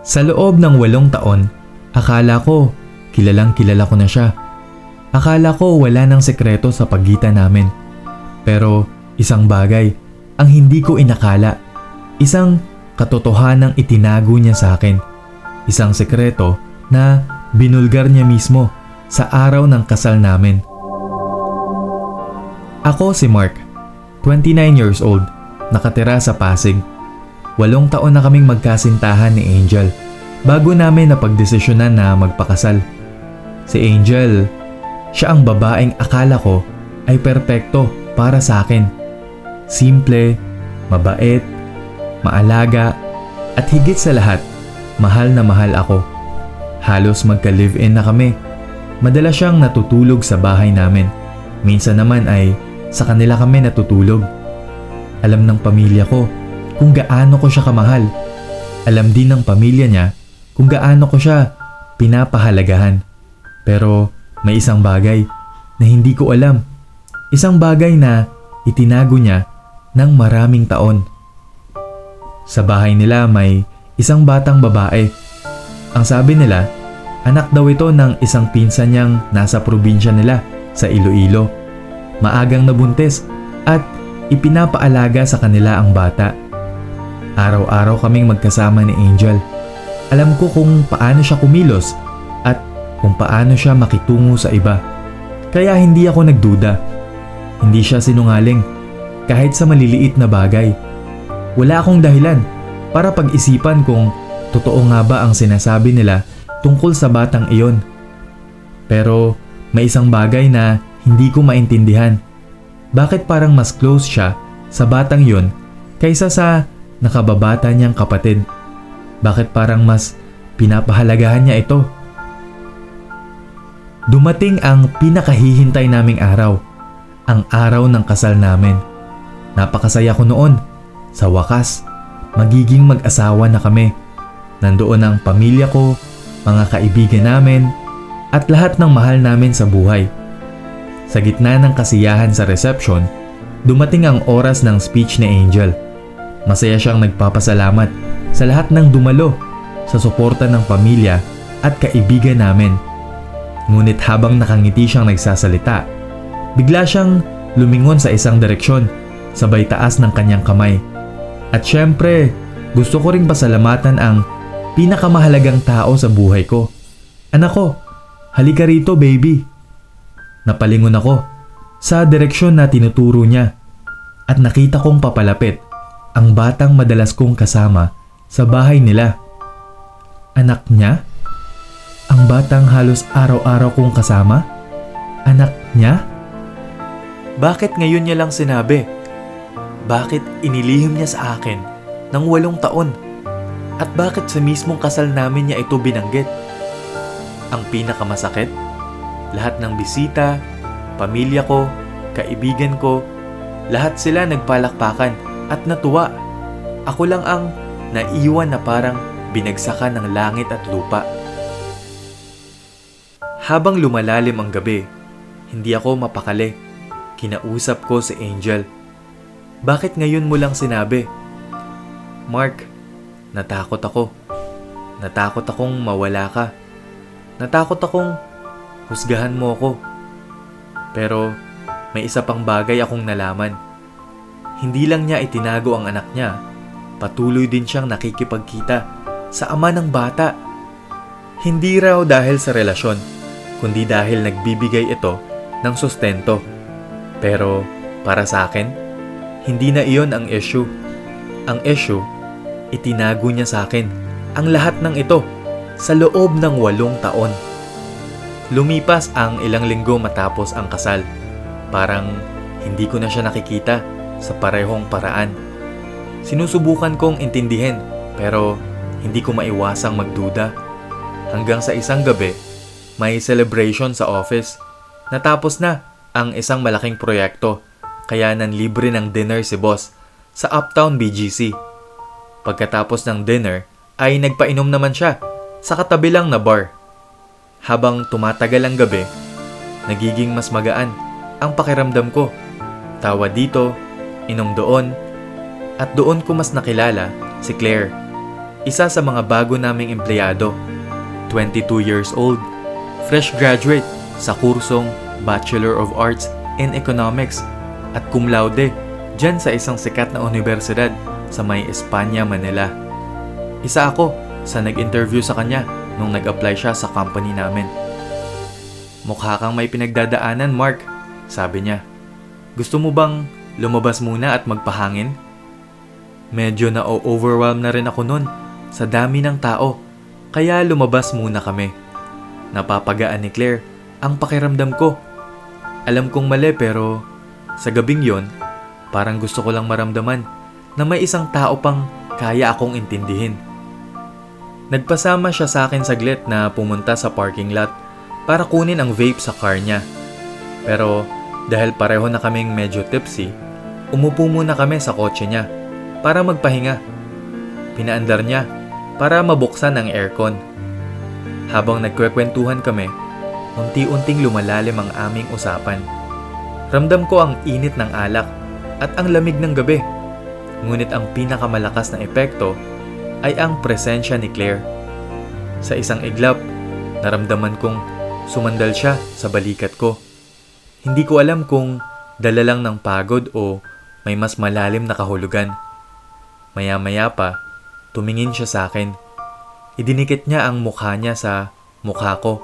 Sa loob ng 8 taon, akala ko kilalang kilala ko na siya. Akala ko wala nang sekreto sa pagitan namin. Pero isang bagay ang hindi ko inakala. Isang katotohanang itinago niya sa akin. Isang sekreto na binulgar niya mismo sa araw ng kasal namin. Ako si Mark, 29 years old, nakatira sa Pasig. 8 taon na kaming magkasintahan ni Angel bago namin napagdesisyonan na magpakasal. Si Angel, siya ang babaeng akala ko ay perpekto para sa akin. Simple, mabait, maalaga, at higit sa lahat, mahal na mahal ako. Halos magka-live-in na kami. Madalas siyang natutulog sa bahay namin. Minsan naman ay sa kanila kami natutulog. Alam ng pamilya ko kung gaano ko siya kamahal. Alam din ng pamilya niya kung gaano ko siya pinapahalagahan. Pero may isang bagay na hindi ko alam. Isang bagay na itinago niya ng maraming taon. Sa bahay nila may isang batang babae. Ang sabi nila, anak daw ito ng isang pinsan niyang nasa probinsya nila sa Iloilo. Maagang nabuntis at ipinapaalaga sa kanila ang bata. Araw-araw kaming magkasama ni Angel. Alam ko kung paano siya kumilos at kung paano siya makitungo sa iba. Kaya hindi ako nagduda. Hindi siya sinungaling kahit sa maliliit na bagay. Wala akong dahilan para pag-isipan kung totoo nga ba ang sinasabi nila tungkol sa batang iyon. Pero may isang bagay na hindi ko maintindihan. Bakit parang mas close siya sa batang iyon kaysa sa nakababata niyang kapatid? Bakit parang mas pinapahalagahan niya ito? Dumating ang pinakahihintay naming araw, ang araw ng kasal namin. Napakasaya ko noon. Sa wakas, magiging mag-asawa na kami. Nandoon ang pamilya ko, mga kaibigan namin, at lahat ng mahal namin sa buhay. Sa gitna ng kasiyahan sa reception, dumating ang oras ng speech ni Angel. Masaya siyang nagpapasalamat sa lahat ng dumalo sa suporta ng pamilya at kaibigan namin. Ngunit habang nakangiti siyang nagsasalita, bigla siyang lumingon sa isang direksyon, sabay taas ng kanyang kamay. At syempre, gusto ko ring pasalamatan ang pinakamahalagang tao sa buhay ko. Anak ko, halika rito baby. Napalingon ako sa direksyon na tinuturo niya at nakita kong papalapit ang batang madalas kong kasama sa bahay nila. Anak niya? Ang batang halos araw-araw kong kasama? Anak niya? Bakit ngayon niya lang sinabi? Bakit inilihim niya sa akin ng 8 taon? At bakit sa mismong kasal namin niya ito binanggit? Ang pinakamasakit? Lahat ng bisita, pamilya ko, kaibigan ko, lahat sila nagpalakpakan at natuwa. Ako lang ang naiwan na parang binagsakan ng langit at lupa. Habang lumalalim ang gabi, hindi ako mapakali. Kinausap ko si Angel. Bakit ngayon mo lang sinabi? Mark, natakot ako. Natakot akong mawala ka. Natakot akong husgahan mo ako. Pero may isa pang bagay akong nalaman. Hindi lang niya itinago ang anak niya, patuloy din siyang nakikipagkita sa ama ng bata. Hindi raw dahil sa relasyon, kundi dahil nagbibigay ito ng sustento. Pero para sa akin, hindi na iyon ang issue. Ang issue, itinago niya sa akin ang lahat ng ito sa loob ng 8 taon. Lumipas ang ilang linggo matapos ang kasal. Parang hindi ko na siya nakikita sa parehong paraan. Sinusubukan kong intindihin pero hindi ko maiwasang magduda. Hanggang sa isang gabi, may celebration sa office. Natapos na ang isang malaking proyekto kaya nanlibre ng dinner si boss sa Uptown BGC. Pagkatapos ng dinner ay nagpainom naman siya sa katabi lang na bar. Habang tumatagal ang gabi, nagiging mas magaan ang pakiramdam ko. Tawa dito, inom doon, at doon ko mas nakilala si Claire. Isa sa mga bago naming empleyado, 22 years old, fresh graduate sa kursong Bachelor of Arts in Economics at cum laude dyan sa isang sikat na universidad sa may Espanya, Manila. Isa ako sa nag-interview sa kanya nung nag-apply siya sa company namin. "Mukha kang may pinagdadaanan, Mark," sabi niya. "Gusto mo bang lumabas muna at magpahangin?" Medyo na-overwhelm na rin ako nun sa dami ng tao, kaya lumabas muna kami. Napapagaan ni Claire ang pakiramdam ko. Alam kong mali pero sa gabing yon, parang gusto ko lang maramdaman na may isang tao pang kaya akong intindihin. Nagpasama siya sa akin saglit na pumunta sa parking lot para kunin ang vape sa car niya. Pero dahil pareho na kaming medyo tipsy, umupo muna kami sa kotse niya para magpahinga. Pinaandar niya para mabuksan ang aircon. Habang nagkwekwentuhan kami, unti-unting lumalalim ang aming usapan. Ramdam ko ang init ng alak at ang lamig ng gabi. Ngunit ang pinakamalakas na epekto ay ang presensya ni Claire. Sa isang iglap, naramdaman kong sumandal siya sa balikat ko. Hindi ko alam kung dala lang ng pagod o may mas malalim na kahulugan. Maya-maya pa, tumingin siya sa akin. Idinikit niya ang mukha niya sa mukha ko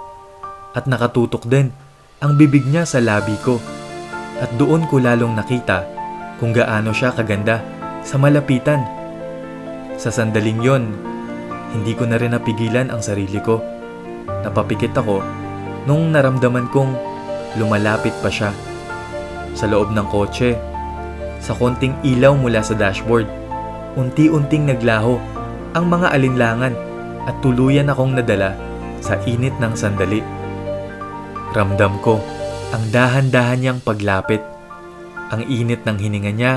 at nakatutok din ang bibig niya sa labi ko. At doon ko lalong nakita kung gaano siya kaganda sa malapitan. Sa sandaling yon, hindi ko na rin napigilan ang sarili ko. Napapikit ako nung naramdaman kong lumalapit pa siya. Sa loob ng kotse, sa konting ilaw mula sa dashboard, unti-unting naglaho ang mga alinlangan at tuluyan akong nadala sa init ng sandali. Ramdam ko ang dahan-dahan niyang paglapit, ang init ng hininga niya,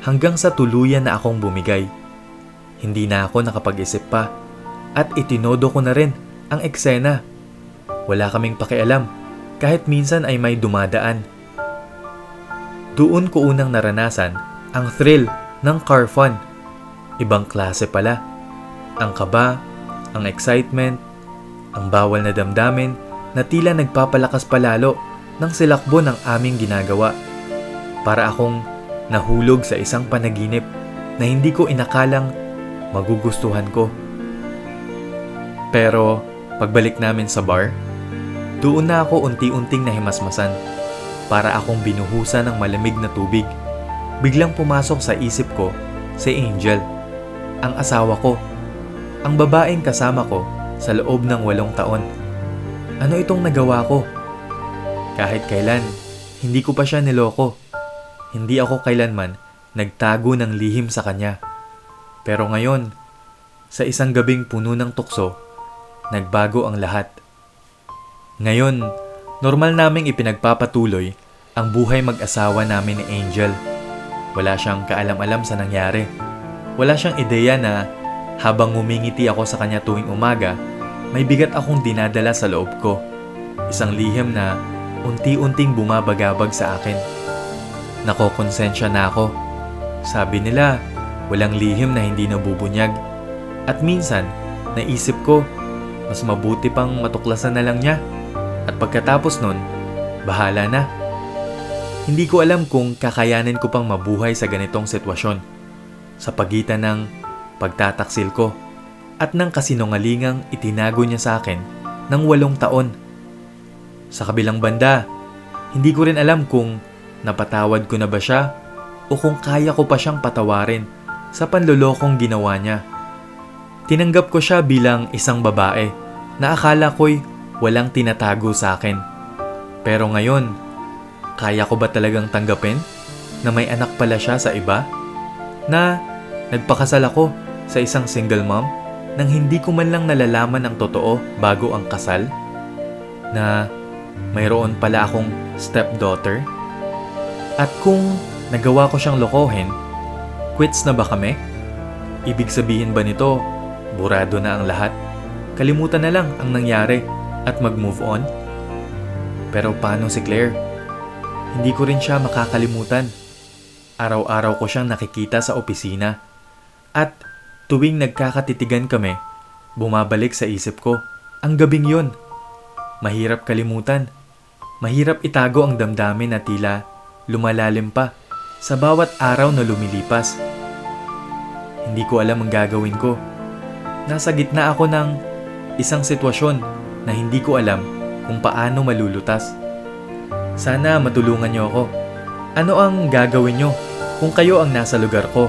hanggang sa tuluyan na akong bumigay. Hindi na ako nakapag-isip pa at itinodo ko na rin ang eksena. Wala kaming pakialam kahit minsan ay may dumadaan. Doon ko unang naranasan ang thrill ng car fun. Ibang klase pala. Ang kaba, ang excitement, ang bawal na damdamin na tila nagpapalakas palalo ng silakbo ng aming ginagawa. Para akong nahulog sa isang panaginip na hindi ko inakalang magugustuhan ko. Pero pagbalik namin sa bar, doon na ako unti-unting nahimasmasan. Para akong binuhusan ng malamig na tubig. Biglang pumasok sa isip ko si Angel, ang asawa ko, ang babaeng kasama ko sa loob ng 8 taon. Ano itong nagawa ko? Kahit kailan, hindi ko pa siya niloko. Hindi ako kailanman nagtago ng lihim sa kanya. Pero ngayon, sa isang gabing puno ng tukso, nagbago ang lahat. Ngayon, normal naming ipinagpapatuloy ang buhay mag-asawa namin ni Angel. Wala siyang kaalam-alam sa nangyari. Wala siyang ideya na habang ngumingiti ako sa kanya tuwing umaga, may bigat akong dinadala sa loob ko. Isang lihim na unti-unting bumabagabag sa akin. Nakokonsensya na ako. Sabi nila, walang lihim na hindi nabubunyag. At minsan, naisip ko, mas mabuti pang matuklasan na lang niya. At pagkatapos nun, bahala na. Hindi ko alam kung kakayanin ko pang mabuhay sa ganitong sitwasyon. Sa pagitan ng pagtataksil ko at ng kasinungalingang itinago niya sa akin ng 8 taon. Sa kabilang banda, hindi ko rin alam kung napatawad ko na ba siya o kung kaya ko pa siyang patawarin sa panlolokong ginawa niya. Tinanggap ko siya bilang isang babae na akala ko'y walang tinatago sa akin. Pero ngayon, kaya ko ba talagang tanggapin na may anak pala siya sa iba? Na nagpakasal ako sa isang single mom nang hindi ko man lang nalalaman ang totoo bago ang kasal? Na mayroon pala akong stepdaughter? At kung nagawa ko siyang lokohin, quits na ba kami? Ibig sabihin ba nito, burado na ang lahat? Kalimutan na lang ang nangyari at mag-move on? Pero paano si Claire? Hindi ko rin siya makakalimutan. Araw-araw ko siyang nakikita sa opisina. At tuwing nagkakatitigan kami, bumabalik sa isip ko ang gabing yun. Mahirap kalimutan. Mahirap itago ang damdamin na tila lumalalim pa sa bawat araw na lumilipas. Hindi ko alam ang gagawin ko. Nasa gitna ako ng isang sitwasyon na hindi ko alam kung paano malulutas. Sana matulungan niyo ako. Ano ang gagawin niyo kung kayo ang nasa lugar ko?